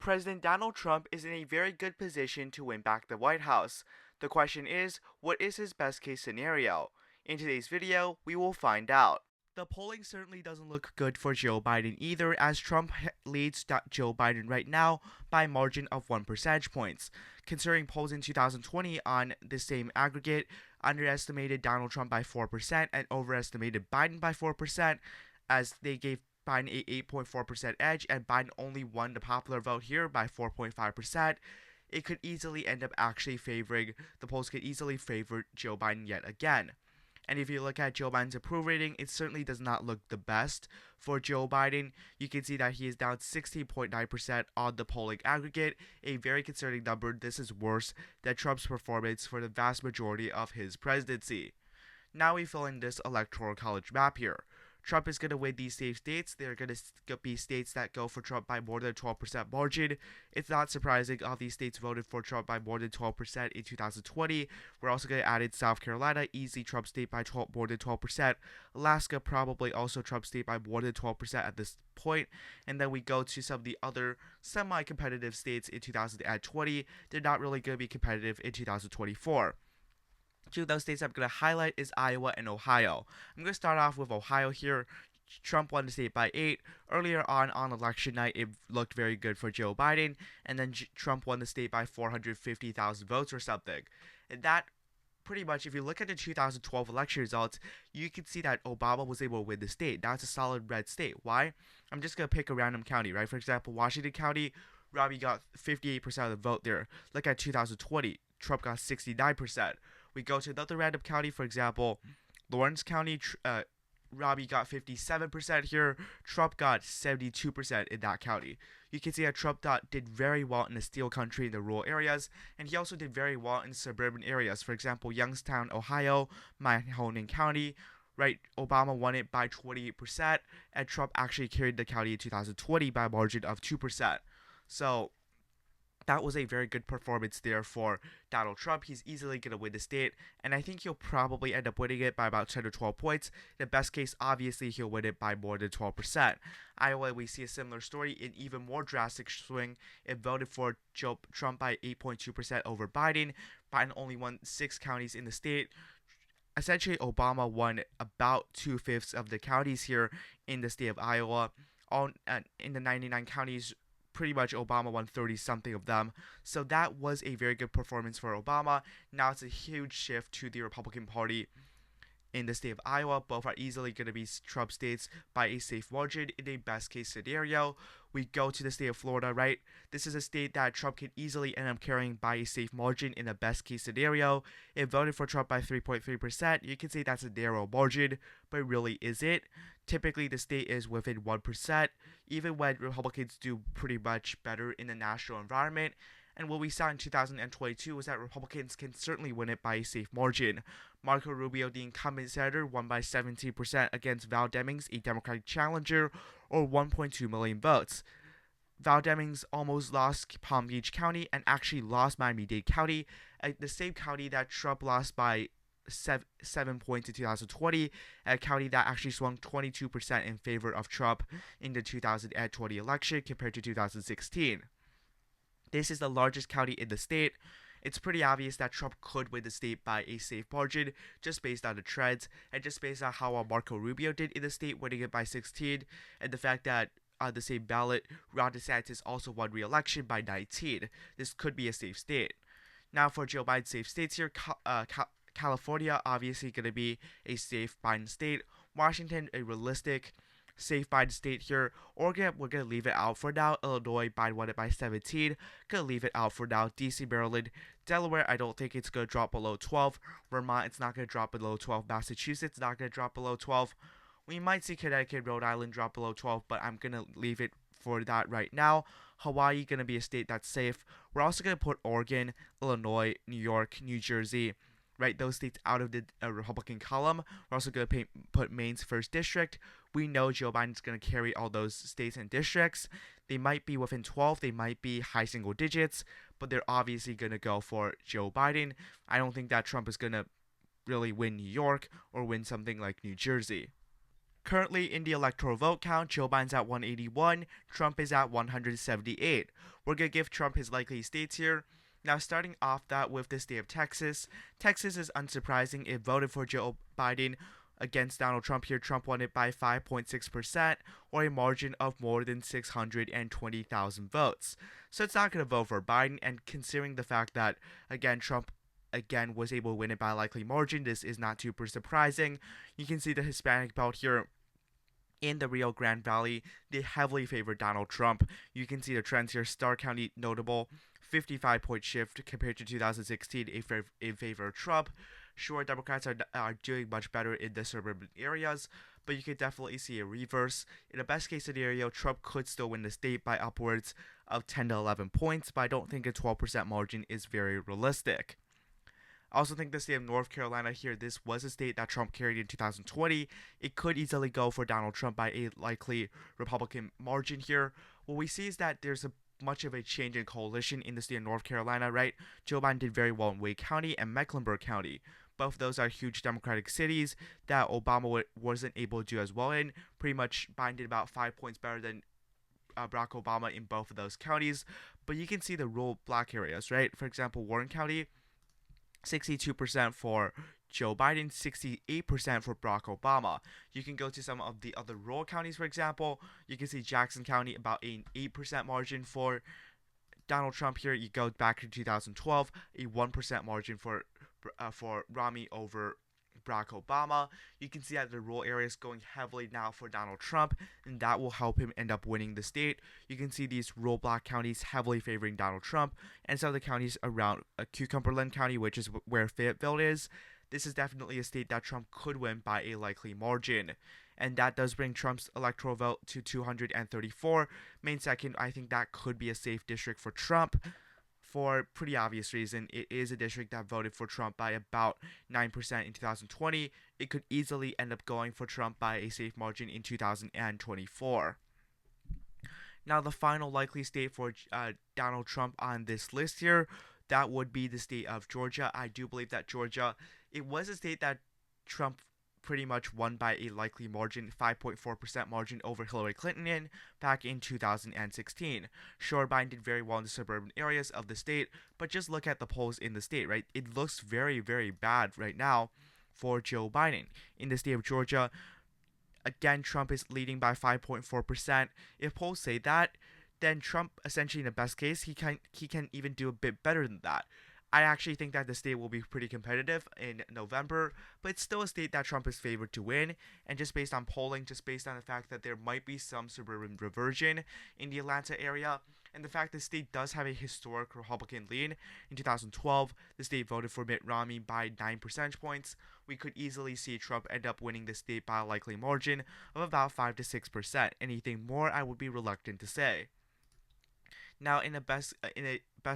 President Donald Trump is in a very good position to win back the White House. The question is, what is his best case scenario? In today's video, we will find out. The polling certainly doesn't look good for Joe Biden either, as Trump leads Joe Biden right now by a margin of 1 percentage points. Considering polls in 2020 on the same aggregate underestimated Donald Trump by 4% and overestimated Biden by 4%, as they gave Biden a 8.4% edge, and Biden only won the popular vote here by 4.5%. It could easily end up actually favoring, the polls could easily favor Joe Biden yet again. And if you look at Joe Biden's approval rating, it certainly does not look the best for Joe Biden. You can see that he is down 16.9% on the polling aggregate, a very concerning number. This is worse than Trump's performance for the vast majority of his presidency. Now we fill in this electoral college map here. Trump is going to win these safe states. They're going to be states that go for Trump by more than 12% margin. It's not surprising all these states voted for Trump by more than 12% in 2020. We're also going to add in South Carolina, easy Trump state by more than 12%. Alaska, probably also Trump state by more than 12% at this point. And then we go to some of the other semi-competitive states in 2020. They're not really going to be competitive in 2024. Two of those states I'm going to highlight is Iowa and Ohio. I'm going to start off with Ohio here. Trump won the state by 8. Earlier on election night, it looked very good for Joe Biden, and then Trump won the state by 450,000 votes or something. And that pretty much, if you look at the 2012 election results, you can see that Obama was able to win the state. That's a solid red state. Why? I'm just going to pick a random county, right? For example, Washington County, Robbie got 58% of the vote there. Look at 2020, Trump got 69%. We go to another random county, for example, Lawrence County, Robbie got 57% here, Trump got 72% in that county. You can see that Trump did very well in the steel country in the rural areas, and he also did very well in suburban areas. For example, Youngstown, Ohio, Mahoning County, right? Obama won it by 28%, and Trump actually carried the county in 2020 by a margin of 2%. So that was a very good performance there for Donald Trump. He's easily going to win the state, and I think he'll probably end up winning it by about 10 or 12 points. In the best case, obviously, he'll win it by more than 12%. Iowa, we see a similar story, an even more drastic swing. It voted for Trump by 8.2% over Biden. Biden only won 6 counties in the state. Essentially, Obama won about 2/5 of the counties here in the state of Iowa. All in the 99 counties, pretty much Obama won 30-something of them. So that was a very good performance for Obama. Now it's a huge shift to the Republican Party in the state of Iowa. Both are easily going to be Trump states by a safe margin in a best case scenario. We go to the state of Florida, right? This is a state that Trump can easily end up carrying by a safe margin in a best case scenario. It voted for Trump by 3.3%. You can say that's a narrow margin, but really is it? Typically, the state is within 1%, even when Republicans do pretty much better in the national environment. And what we saw in 2022 was that Republicans can certainly win it by a safe margin. Marco Rubio, the incumbent senator, won by 17% against Val Demings, a Democratic challenger, or 1.2 million votes. Val Demings almost lost Palm Beach County and actually lost Miami-Dade County, the same county that Trump lost by 7 points in 2020, a county that actually swung 22% in favor of Trump in the 2020 election compared to 2016. This is the largest county in the state. It's pretty obvious that Trump could win the state by a safe margin, just based on the trends, and just based on how Marco Rubio did in the state, winning it by 16, and the fact that on the same ballot, Ron DeSantis also won re-election by 19. This could be a safe state. Now for Joe Biden's safe states here, California, obviously going to be a safe Biden state. Washington, a realistic, safe Biden state here. Oregon, we're going to leave it out for now. Illinois, Biden won it by 17. Going to leave it out for now. DC, Maryland, Delaware, I don't think it's going to drop below 12. Vermont, it's not going to drop below 12. Massachusetts, not going to drop below 12. We might see Connecticut, Rhode Island drop below 12, but I'm going to leave it for that right now. Hawaii, going to be a state that's safe. We're also going to put Oregon, Illinois, New York, New Jersey, right, those states out of the Republican column. We're also going to put Maine's 1st district. We know Joe Biden's going to carry all those states and districts. They might be within 12. They might be high single digits, but they're obviously going to go for Joe Biden. I don't think that Trump is going to really win New York or win something like New Jersey. Currently, in the electoral vote count, Joe Biden's at 181, Trump is at 178. We're going to give Trump his likely states here. Now, starting off that with the state of Texas. Texas is unsurprising. It voted for Joe Biden against Donald Trump here. Trump won it by 5.6%, or a margin of more than 620,000 votes. So it's not going to vote for Biden, and considering the fact that, again, Trump was able to win it by a likely margin, this is not super surprising. You can see the Hispanic belt here in the Rio Grande Valley. They heavily favor Donald Trump. You can see the trends here. Starr County notable 55-point shift compared to 2016 in favor of Trump. Sure, Democrats are doing much better in the suburban areas, but you could definitely see a reverse. In a best case scenario, Trump could still win the state by upwards of 10 to 11 points, but I don't think a 12% margin is very realistic. I also think the state of North Carolina here, this was a state that Trump carried in 2020. It could easily go for Donald Trump by a likely Republican margin here. What we see is that there's much of a change in coalition in the state of North Carolina, right? Joe Biden did very well in Wake County and Mecklenburg County. Both of those are huge Democratic cities that Obama wasn't able to do as well in. Pretty much Biden did about 5 points better than Barack Obama in both of those counties. But you can see the rural black areas, right? For example, Warren County, 62% for Joe Biden, 68% for Barack Obama. You can go to some of the other rural counties, for example. You can see Jackson County, about an 8% margin for Donald Trump here. You go back to 2012, a 1% margin for Romney over Barack Obama. You can see that the rural areas going heavily now for Donald Trump, and that will help him end up winning the state. You can see these rural black counties heavily favoring Donald Trump, and some of the counties around Cumberland County, which is where Fayetteville is. This is definitely a state that Trump could win by a likely margin. And that does bring Trump's electoral vote to 234. Main second, I think that could be a safe district for Trump. For pretty obvious reason, it is a district that voted for Trump by about 9% in 2020. It could easily end up going for Trump by a safe margin in 2024. Now, the final likely state for Donald Trump on this list here, that would be the state of Georgia. I do believe that Georgia, it was a state that Trump pretty much won by a likely margin, 5.4% margin over Hillary Clinton in back in 2016. Sure, Biden did very well in the suburban areas of the state, but just look at the polls in the state, right? It looks very, very bad right now for Joe Biden. In the state of Georgia, again, Trump is leading by 5.4%. If polls say that, then Trump, essentially in the best case, he can even do a bit better than that. I actually think that the state will be pretty competitive in November, but it's still a state that Trump is favored to win. And just based on polling, just based on the fact that there might be some suburban reversion in the Atlanta area, and the fact the state does have a historic Republican lead. In 2012, the state voted for Mitt Romney by 9 percentage points. We could easily see Trump end up winning the state by a likely margin of about 5 to 6%. Anything more, I would be reluctant to say. Now, in a best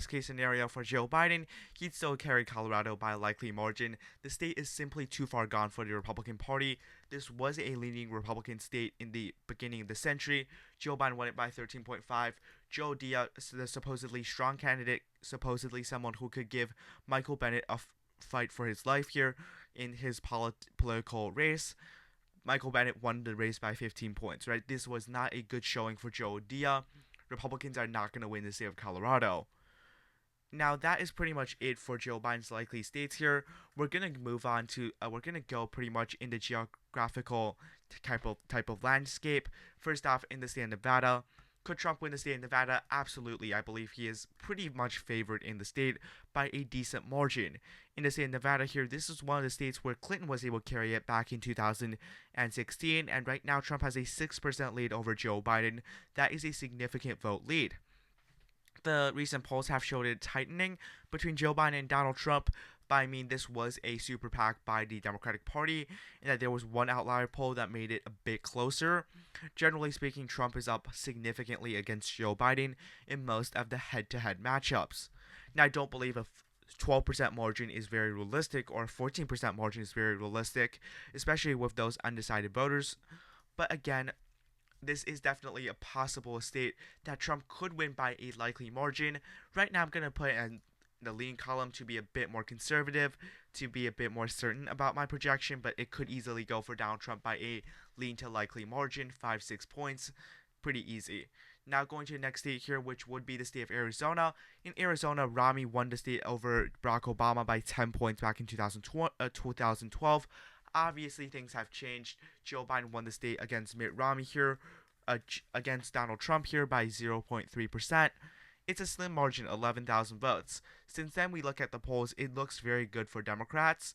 case scenario for Joe Biden, he'd still carry Colorado by a likely margin. The state is simply too far gone for the Republican Party. This was a leading Republican state in the beginning of the century. Joe Biden won it by 13.5. Joe Diaz, the supposedly strong candidate, supposedly someone who could give Michael Bennet a fight for his life here in his political race. Michael Bennet won the race by 15 points, right? This was not a good showing for Joe Diaz. Republicans are not going to win the state of Colorado. Now, that is pretty much it for Joe Biden's likely states here. We're going to move on to, we're going to go pretty much in the geographical type of landscape. First off, in the state of Nevada. Could Trump win the state of Nevada? Absolutely. I believe he is pretty much favored in the state by a decent margin. In the state of Nevada here, this is one of the states where Clinton was able to carry it back in 2016, and right now Trump has a 6% lead over Joe Biden. That is a significant vote lead. The recent polls have showed it tightening between Joe Biden and Donald Trump, but I mean, this was a super PAC by the Democratic Party, and that there was one outlier poll that made it a bit closer. Generally speaking, Trump is up significantly against Joe Biden in most of the head-to-head matchups. Now, I don't believe a 12% margin is very realistic, or a 14% margin is very realistic, especially with those undecided voters. But again, this is definitely a possible state that Trump could win by a likely margin. Right now, I'm going to put the lean column to be a bit more conservative, to be a bit more certain about my projection, but it could easily go for Donald Trump by a lean to likely margin, 5-6 points, pretty easy. Now going to the next state here, which would be the state of Arizona. In Arizona, Romney won the state over Barack Obama by 10 points back in 2012. Obviously, things have changed. Joe Biden won the state against Mitt Romney here, against Donald Trump here by 0.3%. It's a slim margin, 11,000 votes. Since then, we look at the polls. It looks very good for Democrats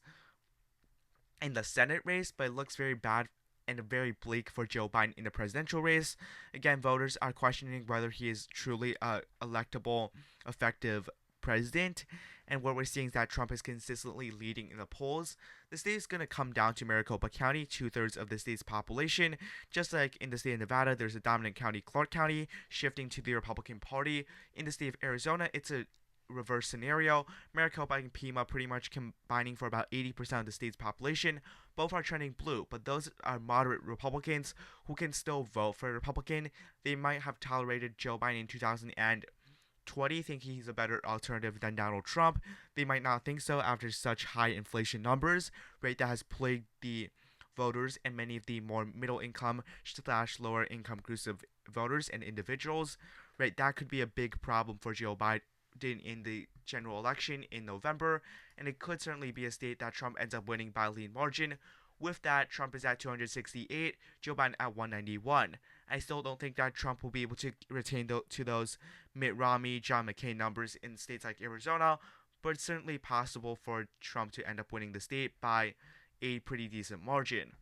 in the Senate race, but it looks very bad and very bleak for Joe Biden in the presidential race. Again, voters are questioning whether he is truly a electable, effective president. And what we're seeing is that Trump is consistently leading in the polls. The state is going to come down to Maricopa County, 2/3 of the state's population. Just like in the state of Nevada, there's a dominant county, Clark County, shifting to the Republican Party. In the state of Arizona, it's a reverse scenario. Maricopa and Pima pretty much combining for about 80% of the state's population. Both are trending blue, but those are moderate Republicans who can still vote for a Republican. They might have tolerated Joe Biden in 2020, thinking he's a better alternative than Donald Trump. They might not think so after such high inflation numbers, right? That has plagued the voters and many of the more middle income / lower income groups of voters and individuals, right? That could be a big problem for Joe Biden in the general election in November, and it could certainly be a state that Trump ends up winning by a lean margin. With that, Trump is at 268, Joe Biden at 191. I still don't think that Trump will be able to retain to those Mitt Romney, John McCain numbers in states like Arizona, but it's certainly possible for Trump to end up winning the state by a pretty decent margin.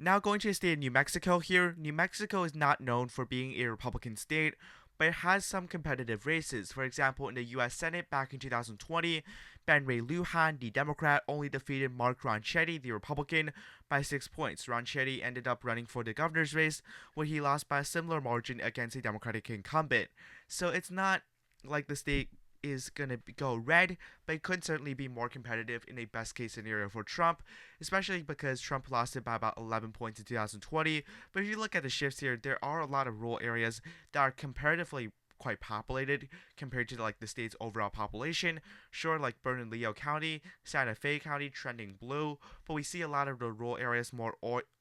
Now going to the state of New Mexico here. New Mexico is not known for being a Republican state, but it has some competitive races. For example, in the U.S. Senate back in 2020, Ben Ray Lujan, the Democrat, only defeated Mark Ronchetti, the Republican, by 6 points. Ronchetti ended up running for the governor's race, where he lost by a similar margin against a Democratic incumbent. So it's not like the state is going to go red, but it could certainly be more competitive in a best case scenario for Trump, especially because Trump lost it by about 11 points in 2020. But if you look at the shifts here, there are a lot of rural areas that are comparatively quite populated compared to like the state's overall population. Sure, like Bernalillo County, Santa Fe County trending blue, but we see a lot of the rural areas more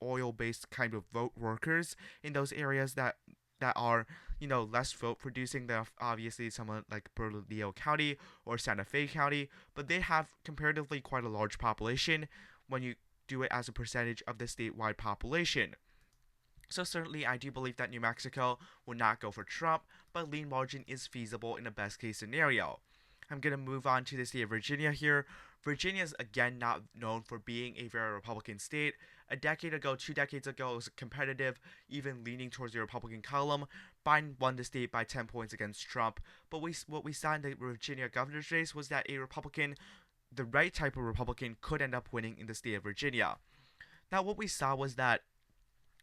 oil-based kind of vote workers in those areas that are, less vote producing than obviously someone like Bernalillo County or Santa Fe County, but they have comparatively quite a large population when you do it as a percentage of the statewide population. So certainly I do believe that New Mexico will not go for Trump, but lean margin is feasible in a best case scenario. I'm going to move on to the state of Virginia here. Virginia is again not known for being a very Republican state. A decade ago, 2 decades ago, it was competitive, even leaning towards the Republican column. Biden won the state by 10 points against Trump. But what we saw in the Virginia governor's race was that a Republican, the right type of Republican, could end up winning in the state of Virginia. Now, what we saw was that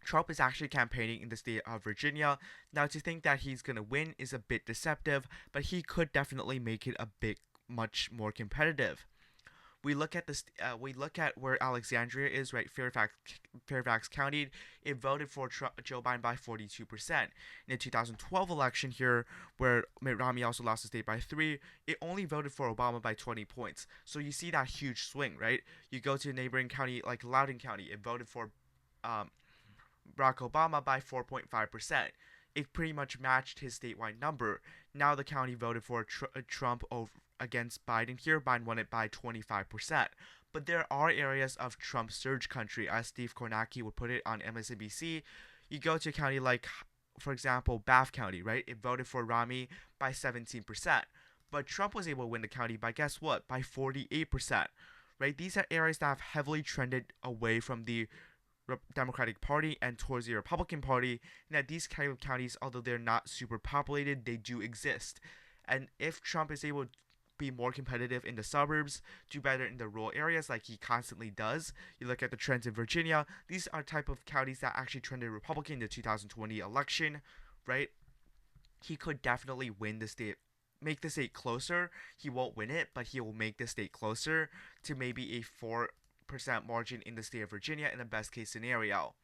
Trump is actually campaigning in the state of Virginia. Now, to think that he's going to win is a bit deceptive, but he could definitely make it a bit much more competitive. We look at this. We look at where Alexandria is, right? Fairfax County. It voted for Joe Biden by 42%. In the 2012 election here, where Mitt Romney also lost the state by 3, it only voted for Obama by 20 points. So you see that huge swing, right? You go to a neighboring county like Loudoun County. It voted for Barack Obama by 4.5%. It pretty much matched his statewide number. Now the county voted for Trump against Biden here. Biden won it by 25%. But there are areas of Trump surge country, as Steve Kornacki would put it on MSNBC. You go to a county like, for example, Bath County, right? It voted for Romney by 17%. But Trump was able to win the county by, guess what? By 48%. Right? These are areas that have heavily trended away from the Democratic Party and towards the Republican Party, and that these kind of counties, although they're not super populated, they do exist. And if Trump is able to be more competitive in the suburbs, do better in the rural areas like he constantly does, you look at the trends in Virginia, these are type of counties that actually trended Republican in the 2020 election, right? He could definitely win the state, make the state closer. He won't win it, but he will make the state closer to maybe a 4% margin in the state of Virginia in the best case scenario.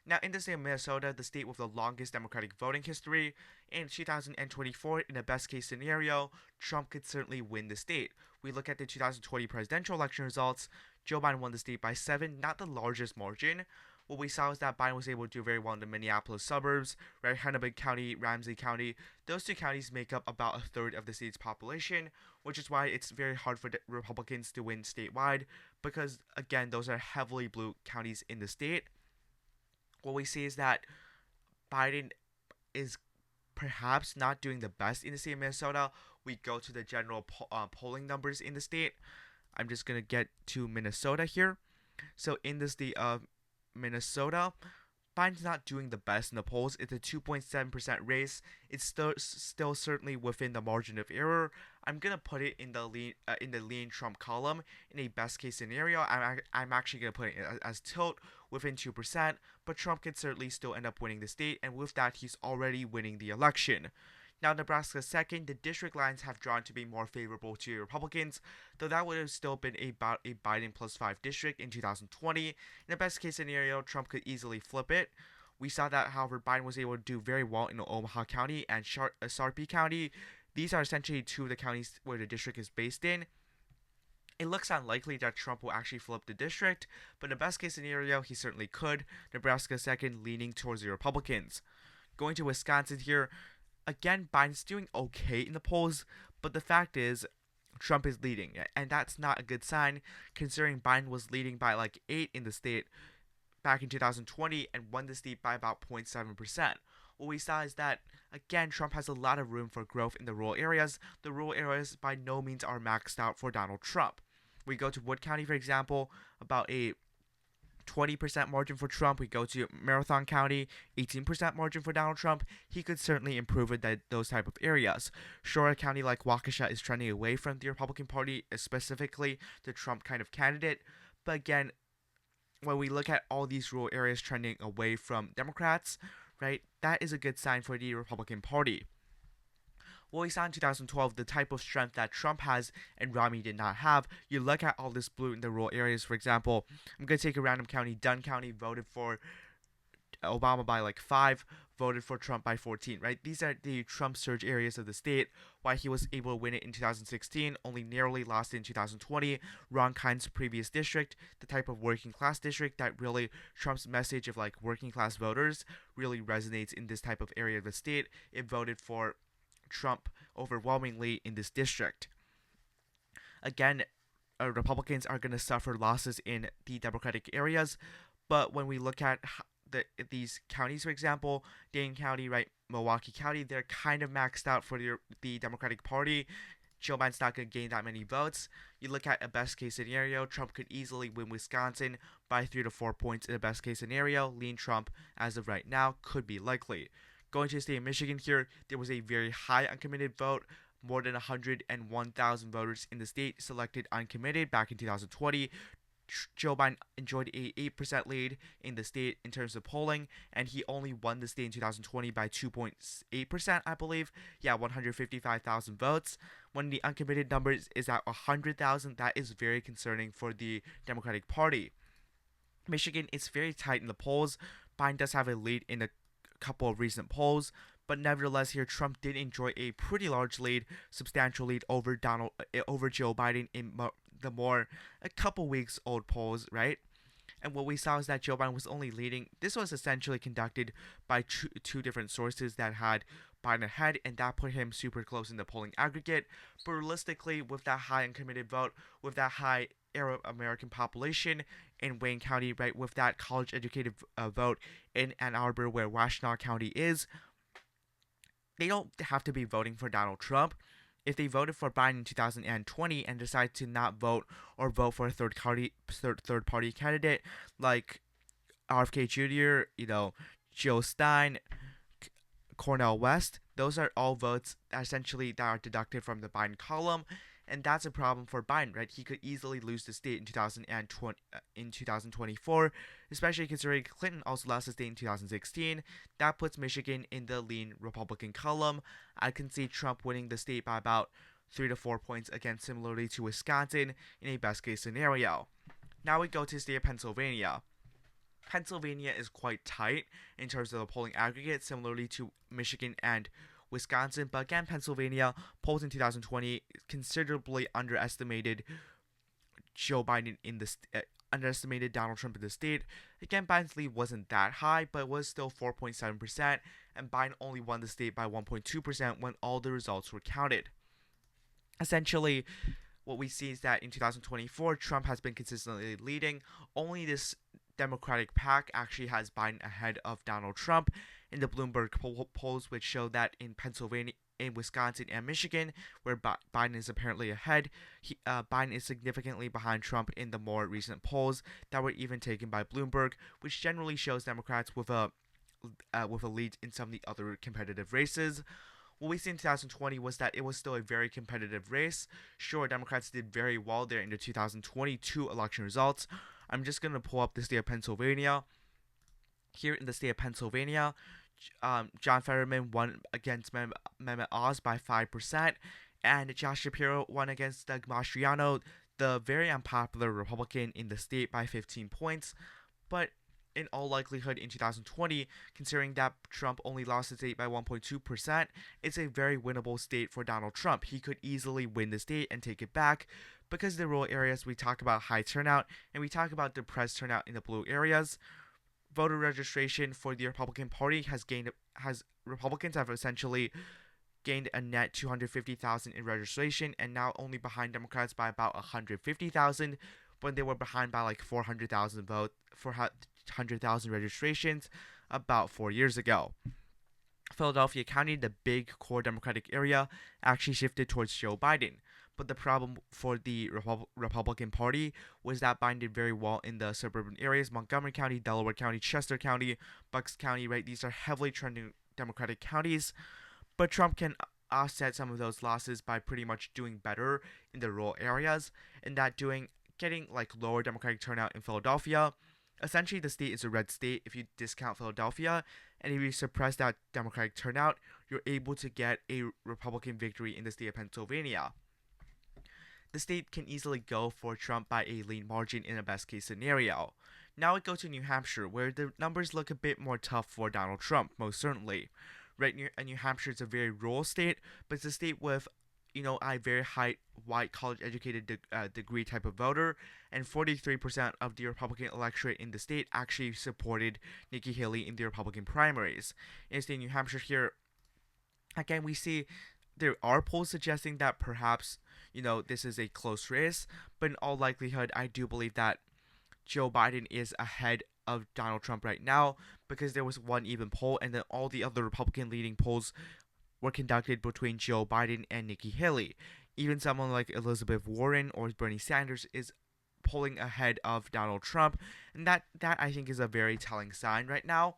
Now, in the state of Minnesota, the state with the longest Democratic voting history, in 2024, in a best case scenario, Trump could certainly win the state. We look at the 2020 presidential election results. Joe Biden won the state by 7, not the largest margin. What we saw is that Biden was able to do very well in the Minneapolis suburbs, right? Hennepin County, Ramsey County. Those two counties make up about a third of the state's population, which is why it's very hard for Republicans to win statewide, because, again, those are heavily blue counties in the state. What we see is that Biden is perhaps not doing the best in the state of Minnesota. We go to the general polling numbers in the state. I'm just going to get to Minnesota here. So in the state of Minnesota, Biden's not doing the best in the polls. It's a 2.7% race. It's still certainly within the margin of error. I'm gonna put it in the lean Trump column in a best case scenario. I'm actually gonna put it as tilt within 2%, but Trump can certainly still end up winning the state, and with that, he's already winning the election. Now, Nebraska second, the district lines have drawn to be more favorable to Republicans, though that would have still been about a Biden +5 district in 2020. In the best case scenario, Trump could easily flip it. We saw that, however, Biden was able to do very well in Omaha County and Sarpy County. These are essentially two of the counties where the district is based in. It looks unlikely that Trump will actually flip the district, but in the best case scenario, he certainly could. Nebraska second, leaning towards the Republicans. Going to Wisconsin here, again, Biden's doing okay in the polls, but the fact is, Trump is leading, and that's not a good sign, considering Biden was leading by like 8 in the state back in 2020 and won the state by about 0.7%. What we saw is that, again, Trump has a lot of room for growth in the rural areas. The rural areas by no means are maxed out for Donald Trump. We go to Wood County, for example, about a 20% margin for Trump. We go to Marathon County, 18% margin for Donald Trump. He could certainly improve in those type of areas. Shore County, like Waukesha, is trending away from the Republican Party, specifically the Trump kind of candidate. But again, when we look at all these rural areas trending away from Democrats, right, that is a good sign for the Republican Party. What we saw in 2012, the type of strength that Trump has and Romney did not have. You look at all this blue in the rural areas, for example, I'm going to take a random county. Dunn County voted for Obama by like 5, voted for Trump by 14, right? These are the Trump surge areas of the state. Why he was able to win it in 2016, only narrowly lost it in 2020. Ron Kind's previous district, the type of working class district that really Trump's message of like working class voters really resonates in this type of area of the state. It voted for Trump overwhelmingly in this district. Again, Republicans are going to suffer losses in the Democratic areas, but when we look at these counties, for example, Dane County, right, Milwaukee County, they're kind of maxed out for the Democratic Party. Joe Biden's not going to gain that many votes. You look at a best case scenario, Trump could easily win Wisconsin by 3 to 4 points in a best case scenario. Lean Trump, as of right now, could be likely. Going to the state of Michigan here, there was a very high uncommitted vote. More than 101,000 voters in the state selected uncommitted back in 2020. Joe Biden enjoyed a 8% lead in the state in terms of polling, and he only won the state in 2020 by 2.8%, I believe. Yeah, 155,000 votes. When the uncommitted number is at 100,000, that is very concerning for the Democratic Party. Michigan is very tight in the polls. Biden does have a lead in a couple of recent polls, but nevertheless here Trump did enjoy a pretty large lead, substantial lead over Joe Biden in the more a couple weeks old polls, right? And what we saw is that Joe Biden was only leading. This was essentially conducted by two different sources that had Biden ahead, and that put him super close in the polling aggregate. But realistically, with that high uncommitted vote, with that high Arab American population in Wayne County, right, with that college-educated vote in Ann Arbor, where Washtenaw County is, they don't have to be voting for Donald Trump. If they voted for Biden in 2020 and decide to not vote or vote for a third party candidate like RFK Jr., Joe Stein, Cornel West, those are all votes essentially that are deducted from the Biden column. And that's a problem for Biden, right? He could easily lose the state in 2024, especially considering Clinton also lost the state in 2016. That puts Michigan in the lean Republican column. I can see Trump winning the state by about 3 to 4 points, again, similarly to Wisconsin in a best case scenario. Now we go to the state of Pennsylvania. Pennsylvania is quite tight in terms of the polling aggregate, similarly to Michigan and Wisconsin. But again, Pennsylvania polls in 2020 considerably underestimated Joe Biden in the underestimated Donald Trump in the state. Again, Biden's lead wasn't that high, but it was still 4.7%, and Biden only won the state by 1.2% when all the results were counted. Essentially, what we see is that in 2024, Trump has been consistently leading. Only this Democratic pack actually has Biden ahead of Donald Trump in the Bloomberg polls, which show that in Pennsylvania, in Wisconsin, and Michigan, where Biden is apparently ahead, Biden is significantly behind Trump in the more recent polls that were even taken by Bloomberg, which generally shows Democrats with a lead in some of the other competitive races. What we see in 2020 was that it was still a very competitive race. Sure, Democrats did very well there in the 2022 election results. I'm just going to pull up the state of Pennsylvania. Here in the state of Pennsylvania, John Fetterman won against Mehmet Oz by 5%, and Josh Shapiro won against Doug Mastriano, the very unpopular Republican in the state, by 15 points. But in all likelihood, in 2020, considering that Trump only lost the state by 1.2%, it's a very winnable state for Donald Trump. He could easily win the state and take it back, because the rural areas, we talk about high turnout, and we talk about depressed turnout in the blue areas. Voter registration for the Republican Party Republicans have essentially gained a net 250,000 in registration, and now only behind Democrats by about 150,000, when they were behind by like 400,000 registrations about 4 years ago. Philadelphia County, the big core Democratic area, actually shifted towards Joe Biden. But the problem for the Republican Party was that Biden did very well in the suburban areas: Montgomery County, Delaware County, Chester County, Bucks County, right? These are heavily trending Democratic counties. But Trump can offset some of those losses by pretty much doing better in the rural areas, and that getting like lower Democratic turnout in Philadelphia. Essentially, the state is a red state if you discount Philadelphia, and if you suppress that Democratic turnout, you're able to get a Republican victory in the state of Pennsylvania. The state can easily go for Trump by a lean margin in a best case scenario. Now we go to New Hampshire, where the numbers look a bit more tough for Donald Trump, most certainly. Right, New Hampshire is a very rural state, but it's a state with, a very high white college-educated degree type of voter, and 43% of the Republican electorate in the state actually supported Nikki Haley in the Republican primaries. In the state of New Hampshire here, again, we see there are polls suggesting that perhaps, this is a close race, but in all likelihood, I do believe that Joe Biden is ahead of Donald Trump right now, because there was one even poll, and then all the other Republican leading polls were conducted between Joe Biden and Nikki Haley. Even someone like Elizabeth Warren or Bernie Sanders is polling ahead of Donald Trump, and that I think is a very telling sign right now,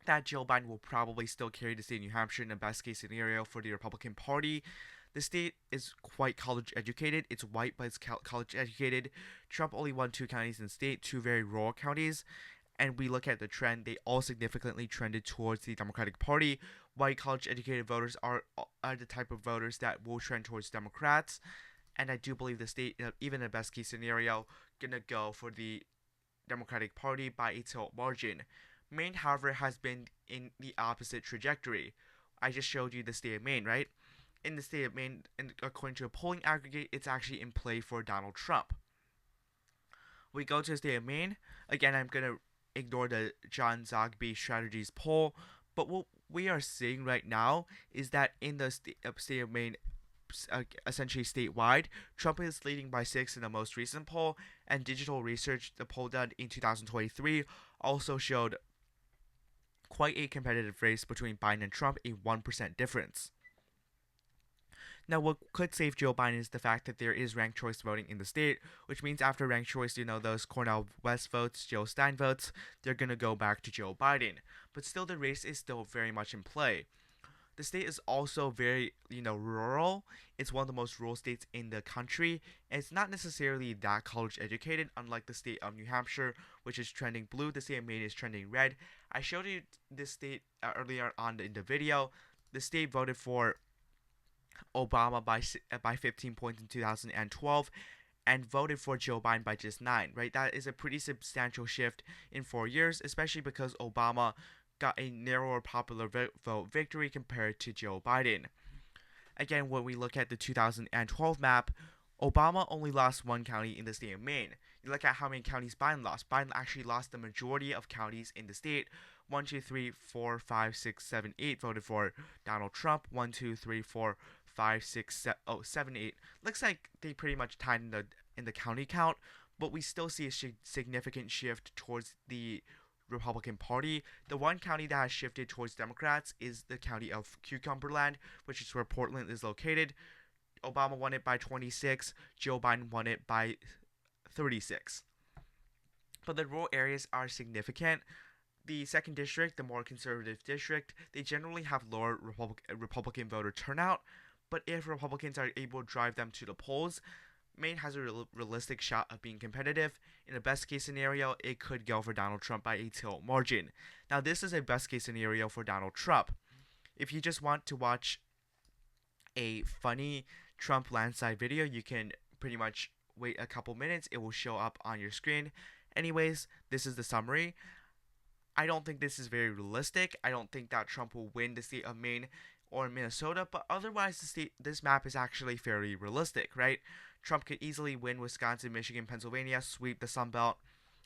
that Joe Biden will probably still carry the state of New Hampshire in a best case scenario for the Republican Party. The state is quite college educated. It's white, but it's college educated. Trump only won 2 counties in the state, 2 very rural counties. And we look at the trend, they all significantly trended towards the Democratic Party. White college educated voters are the type of voters that will trend towards Democrats. And I do believe the state, even in a best case scenario, gonna go for the Democratic Party by a tilt margin. Maine, however, has been in the opposite trajectory. I just showed you the state of Maine, right? In the state of Maine, and according to a polling aggregate, it's actually in play for Donald Trump. We go to the state of Maine. Again, I'm going to ignore the John Zogby Strategies poll, but what we are seeing right now is that in the state of Maine, essentially statewide, Trump is leading by 6 in the most recent poll, and Digital Research, the poll done in 2023, also showed quite a competitive race between Biden and Trump, a 1% difference. Now, what could save Joe Biden is the fact that there is ranked choice voting in the state, which means after ranked choice, those Cornel West votes, Joe Stein votes, they're going to go back to Joe Biden. But still, the race is still very much in play. The state is also very, rural. It's one of the most rural states in the country, and it's not necessarily that college educated, unlike the state of New Hampshire, which is trending blue. The state of Maine is trending red. I showed you this state earlier on in the video. The state voted for Obama by 15 points in 2012, and voted for Joe Biden by just 9, right? That is a pretty substantial shift in 4 years, especially because Obama got a narrower popular vote victory compared to Joe Biden. Again, when we look at the 2012 map, Obama only lost one county in the state of Maine. You look at how many counties Biden lost. Biden actually lost the majority of counties in the state. 1, 2, 3, 4, 5, 6, 7, 8 voted for Donald Trump. 1, 2, 3, 4, 5, 6, 7, 8. Looks like they pretty much tied in the county count, but we still see a significant shift towards the Republican Party. The one county that has shifted towards Democrats is the county of Cucumberland, which is where Portland is located. Obama won it by 26. Joe Biden won it by 36. But the rural areas are significant. The 2nd district, the more conservative district, they generally have lower Republican voter turnout. But if Republicans are able to drive them to the polls, Maine has a realistic shot of being competitive. In a best case scenario, it could go for Donald Trump by a tilt margin. Now, this is a best case scenario for Donald Trump. If you just want to watch a funny Trump landslide video, you can pretty much wait a couple minutes. It will show up on your screen. Anyways, this is the summary. I don't think this is very realistic. I don't think that Trump will win the state of Maine or Minnesota, but otherwise this map is actually fairly realistic, right? Trump could easily win Wisconsin, Michigan, Pennsylvania, sweep the Sun Belt,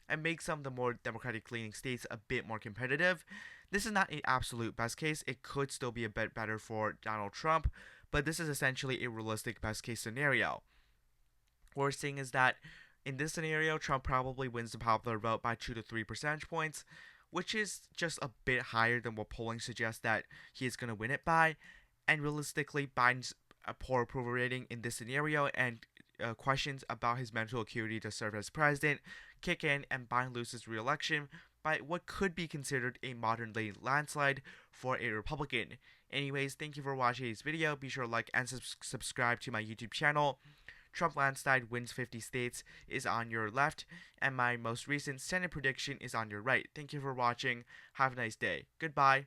and make some of the more Democratic-leaning states a bit more competitive. This is not an absolute best case. It could still be a bit better for Donald Trump, but this is essentially a realistic best case scenario. What we're seeing is that in this scenario, Trump probably wins the popular vote by 2 to 3 percentage points, which is just a bit higher than what polling suggests that he is going to win it by. And realistically, Biden's poor approval rating in this scenario and questions about his mental acuity to serve as president kick in, and Biden loses re-election by what could be considered a modern-day landslide for a Republican. Anyways, thank you for watching this video. Be sure to like and subscribe to my YouTube channel. Trump landslide wins 50 states is on your left, and my most recent Senate prediction is on your right. Thank you for watching. Have a nice day. Goodbye.